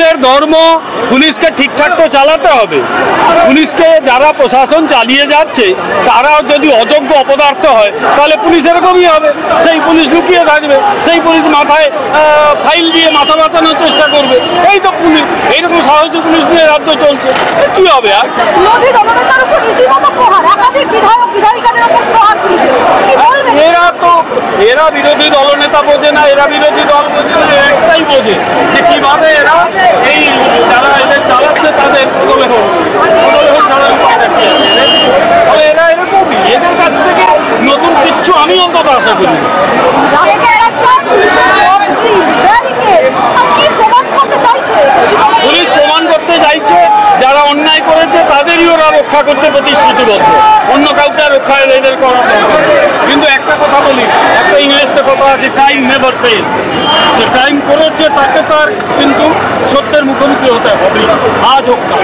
পুলিশের ধর্ম, পুলিশকে ঠিকঠাক তো চালাতে হবে। পুলিশকে যারা প্রশাসন চালিয়ে যাচ্ছে তারা যদি অযোগ্য অপদার্থ হয় তাহলে পুলিশ এরকমই হবে। সেই পুলিশ লুকিয়ে থাকবে, সেই পুলিশ মাথায় ফাইল দিয়ে মাথা বাঁচানোর চেষ্টা করবে। এই তো পুলিশ, এইরকম সাহসী পুলিশ নিয়ে রাজ্য চলছে, কি হবে? আর এরা বিরোধী দলনেতা বোঝে না, এরা বিরোধী দল বোঝে না, একটাই বোঝে যে কিভাবে এরা এই যারা এদের চালাচ্ছে তাদের তবে এরা এরকমই, এদের কাছ থেকে নতুন কিচ্ছু আমি অন্তত আশা করি। পুলিশ প্রমাণ করতে চাইছে যারা অন্যায় করেছে তাদেরই ওরা রক্ষা করতে প্রতিশ্রুতিবদ্ধ, অন্য কাউকে রক্ষা এদের করার দরকার। কিন্তু একটা কথা বলি, একটা ইংলিশে কথা আছে, ক্রাইম নেভার ফেল। যে ক্রাইম করেছে তাকে তার কিন্তু সত্যের মুখোমুখি হতে হবে, আজ হোক না।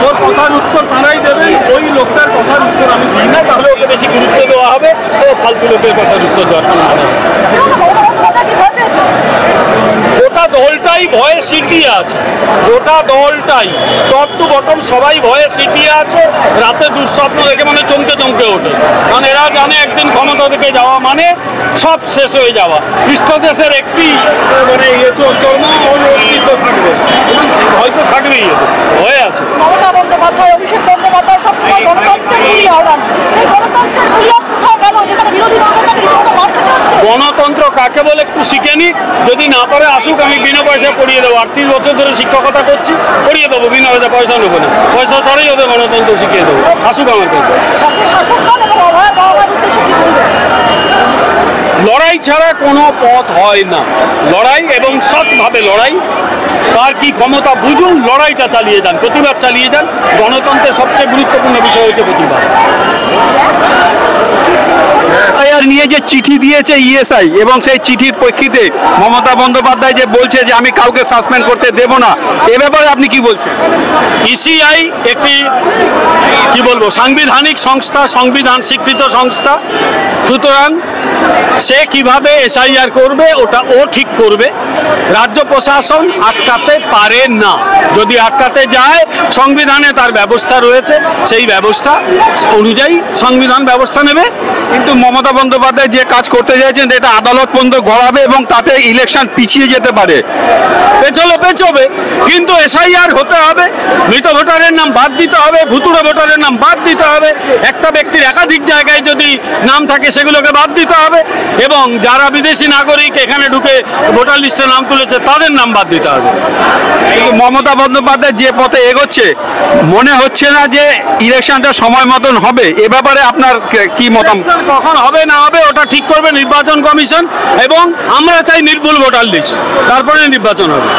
ওর কথার উত্তর তারাই দেবেন, ওই লোকটার কথার উত্তর আমি দিই না, তাহলে ওকে বেশি গুরুত্ব দেওয়া হবে, ও ফালতু লোকের কথার উত্তর দরকার। গোটা দলটাই ভয়ে সিটিয়ে আছে, গোটা দলটাই টপ টু বটম সবাই ভয়ে সিটিয়ে আছে। রাতে দুঃস্বপ্ন দেখে মানে চমকে চমকে ওঠে, কারণ এরা জানে একদিন ক্ষমতা থেকে যাওয়া মানে সব শেষ হয়ে যাওয়া। পৃষ্ঠদেশের একটি মানে চর্মা অস্তিত্ব থাকবে, এবং হয়তো থাকবেই, হয়ে আছে। মমতা বন্দ্যোপাধ্যায়, অভিষেক বন্দ্যোপাধ্যায় সবসময় গণতন্ত্র কাকে বলে একটু শিখে নি, যদি না পারে আসুক, আমি বিনা পয়সায় পড়িয়ে দেবো। 38 বছর ধরে শিক্ষকতা করছি, পড়িয়ে দেবো বিনা পয়সা নেবো না, পয়সা ছাড়াই ওদের গণতন্ত্র শিখিয়ে দেবো, আসুক আমার কাছে। লড়াই ছাড়া কোনো পথ হয় না, লড়াই এবং সৎভাবে লড়াই। তার কি ক্ষমতা বুঝুন, লড়াইটা চালিয়ে যান, প্রতিবাদ চালিয়ে যান। গণতন্ত্রের সবচেয়ে গুরুত্বপূর্ণ বিষয় হচ্ছে প্রতিবাদ। নিয়ে যে চিঠি দিয়েছে ইএসআই, এবং সেই চিঠির প্রেক্ষিতে মমতা বন্দ্যোপাধ্যায় যে বলছে যে আমি কাউকে সাসপেন্ড করতে দেব না, এ ব্যাপারে আপনি কি বলছেন? ইসিআই একটি কি বলবো সাংবিধানিক সংস্থা, সংবিধান স্বীকৃত সংস্থা, সুতরাং সে কিভাবে এসআইআর করবে ওটা ও ঠিক করবে। রাজ্য প্রশাসন আটকাতে পারে না, যদি আটকাতে যায় সংবিধানে তার ব্যবস্থা রয়েছে, সেই ব্যবস্থা অনুযায়ী সংবিধান ব্যবস্থা নেবে। কিন্তু মমতা বন্দ্যোপাধ্যায় যে কাজ করতে চাইছেন এটা আদালত পর্যন্ত গড়াবে এবং তাতে ইলেকশন পিছিয়ে যেতে পারে। পেছবে, কিন্তু এসআইআর হতে হবে, মৃত ভোটারের নাম বাদ দিতে হবে, ভুতুড়ে ভোটারের নাম বাদ দিতে হবে, একটা ব্যক্তির একাধিক জায়গায় যদি নাম থাকে সেগুলোকে বাদ দিতে হবে, এবং যারা বিদেশি নাগরিক এখানে ঢুকে ভোটার লিস্টে নাম তুলেছে তাদের নাম বাদ দিতে হবে। কিন্তু মমতা বন্দ্যোপাধ্যায় যে পথে এগোচ্ছে, মনে হচ্ছে না যে ইলেকশনটা সময় মতন হবে। এ ব্যাপারে আপনার কি মতামত? কখন হবে না হবে ওটা ঠিক করবে নির্বাচন কমিশন, এবং আমরা চাই নির্ভুল ভোটার লিস্ট, তারপরে নির্বাচন হবে।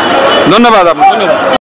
ধন্যবাদ আপনাকে।